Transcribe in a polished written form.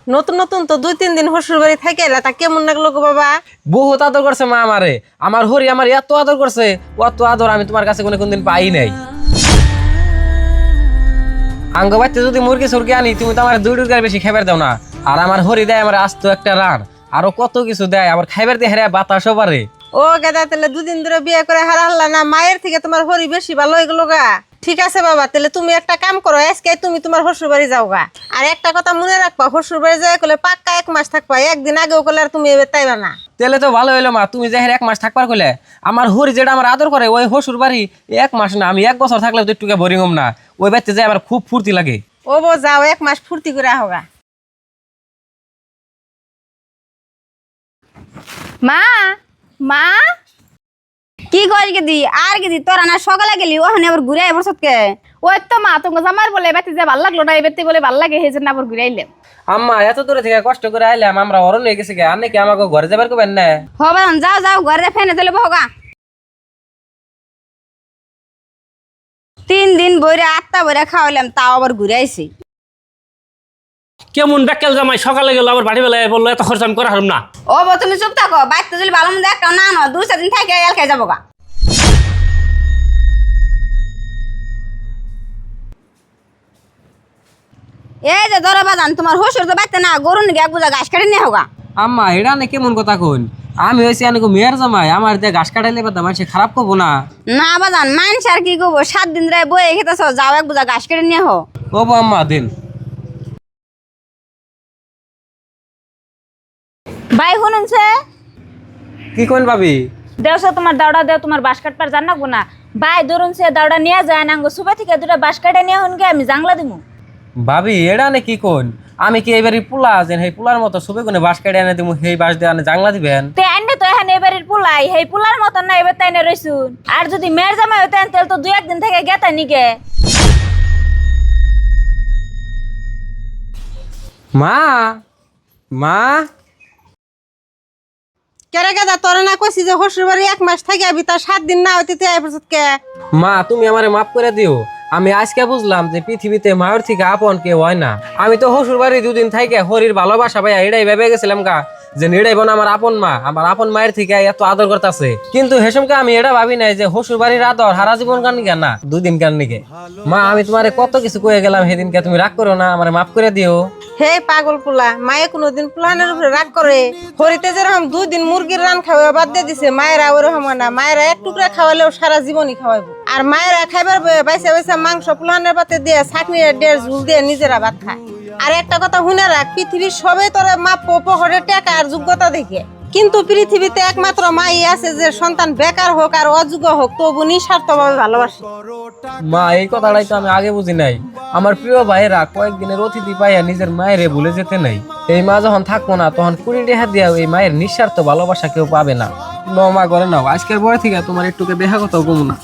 নতুন নতুন তো 2-3 দিন শ্বশুর বাড়ি থেকে এলা, তা কেমন লাগলো গো বাবা? বহুত আদর করছে মা আমারে। আমার হরি আমার এত আদর করছে, অত আদর আমি তোমার কাছে কোনদিন পাই নাই। আঙ্গ বাচ্চা যদি মুরগি সুরগি আনি, তুমি তো আমার 2 বেশি খাবার দাও না। আর আমার হরি দেয় আমার আস্ত একটা রান, আরো কত কিছু দেয়। আবার খাইবার দিয়ে হেরে বাতাসও পারে। ও গেদা, তাহলে 2 দিন ধরে বিয়ে করে হারাল্লা না, মায়ের থেকে তোমার হরি বেশি ভালো হইগুলো গা। ঠিক আছে বাবা, তাহলে তুমি একটা কাম করো, আজকে তুমি তোমার শ্বশুর বাড়ি যাও গা। আর একটা কথা মনে রাখবা, শ্বশুর বাড়ি যাই করলে পাক্কা 1 মাস থাকবা, একদিন আগেও করলে আর তুমি এবার তাইবা না। তেলে তো ভালো হইলো মা, তুমি যে 1 মাস থাকবার কইলে। আমার হরি যেটা আমার আদর করে, ওই শ্বশুর বাড়ি 1 মাস না, আমি 1 বছর থাকলে তো একটুকে বোরিং হম না। ওই বাড়িতে যাই আমার খুব ফুর্তি লাগে। ও বো, যাও 1 মাস ফুর্তি করে হোগা। মা মা কি করি গেদি আর গেদি তোরা না সকালে গেলি ওখানে আবার ঘুরে আইবার সৎকে। ওই তো মা তোমাকে জামার বলে বেতে যে ভাল লাগলো না, এবেতে বলে ভাল লাগে সেই জন্য আবার ঘুরে আইলাম। আম্মা এত দূরে থেকে কষ্ট করে আইলাম, আমরা অরণ হয়ে গেছি গে। আর নাকি আমাকে ঘরে যাবার কবেন না? হবে যাও যাও ঘরে ফেনে চলে বহগা। 3 দিন বইরে 8টা বইরে খাওয়াইলাম, তাও আবার ঘুরে আইছি। কেমন বেকাল জামাই, সকালে গেল আবার বাড়ি বেলায় বললো এত খরচ আমি করা হারুম না। ও বো তুমি চুপ থাকো, বাইতে যদি ভালো মন্দ একটা না না 2-4 দিন থেকে এল খেয়ে যাবো গা। এই যে ধরো বাজান, তোমার শ্বশুর তো বাইতে না, গরু নিয়ে এক বোঝা ঘাস কেটে নিয়ে হোগা। আম্মা এটা নাকি কেমন কথা কইন? আমি হয়েছি আনকো মেয়ের জামাই, আমার দিয়ে ঘাস কাটাইলে বাদা মানুষ খারাপ করবো না। না বাজান, মানুষ আর কি করবো, 7 দিন ধরে বয়ে খেতেছ, যাও এক বোঝা ঘাস কেটে নিয়ে হো। ও আম্মা দিন। ভাই শুনুনছে কি কইন ভাবি? দেওছে তোমার দাওড়া দেও, তোমার বাঁশ কাটবার জানাবো না। ভাই ধরুন সে দাওড়া নিয়ে যায় না, সুবে থেকে 2টা বাঁশ কাটে নিয়ে হন গে, আমি জাংলা দিমু। ভাবি এটা নে কি কইন? আমি কি এবারে পুলা আছেন, সেই পুলার মতো সুবে কোনে বাঁশ কেটে এনে দিমু, সেই বাঁশ দিয়ে আনে জাংলা দিবেন? তে আন্নে তো এখানে এবারের পুলাই, সেই পুলার মতন না এবার তাইনে রইছুন। আর যদি মেয়ের জামাই হইতেন তাহলে তো 2-1 দিন থেকে গেতা নিগে। মা মা কেরে গেদা, তোরা না কইছি যে শ্বশুর বাড়ি 1 মাস থেকে আবি, তা 7 দিন না হইতে তুই আইবার কে? মা তুমি আমারে মাফ করে দিও। আমি আজকে বুঝলাম যে পৃথিবীতে মায়ের থেকে আপন কেউ হয় না। আমি তো শ্বশুর বাড়ি 2 দিন থেকে হরির ভালোবাসা পাইয়া এটাই ভেবে গেছিলাম গা, যে নিড়াই বোন আমার আপন মা, আমার আপন মায়ের থেকে এত আদর করতেছে। কিন্তু হেসমকে আমি এটা ভাবি নাই যে শ্বশুর বাড়ির আদর হারা জীবন কান নিকে না, 2 দিন কান নিকে। মা আমি তোমারে কত কিছু কয়ে গেলাম সেদিনকে, তুমি রাগ করো না, আমারে মাফ করে দিও। হে পাগল পোলা, মায়ে কোনোদিন পোলানের উপরে রাগ করে? হরিতে যেরকম 2 দিন মুরগির রান খাওয়া বাদ দিয়ে দিছে, মায়েরা ওরকম না। মায়েরা 1 টুকরা খাওয়ালেও সারা জীবনই খাওয়াইবো। আর মায়েরা খাইবার বাইসা বাইসা মাংস পোলানের পাতে দিয়ে, ছাকনি দিয়ে, ঝুল দিয়ে নিজেরা ভাত খায়। আর একটা কথা শুনে রাখ, পৃথিবীর সবাই তোরা মাপ পহরে টাকা আর যোগ্যতা দেখে, কিন্তু পৃথিবীতে একমাত্র মাই আছে যে সন্তান বেকার হোক আর অযোগ্য হোক তবু নিঃস্বার্থভাবে ভালোবাসে। মা এই কথাটাই তো আমি আগে বুঝি নাই। আমার প্রিয় ভাইয়েরা কয়েকদিনের অতিথি পাইয়া নিজের মায়েরে ভুলে যেতে নাই। এই মা যখন থাকবো না, তখন 20 টাকা দিয়াও এই মায়ের নিঃস্বার্থ ভালোবাসা কেউ পাবে না। মা ঘরে নাও, আজকের পরে থেকে তোমার একটুকে দেখা কথাও কমু না।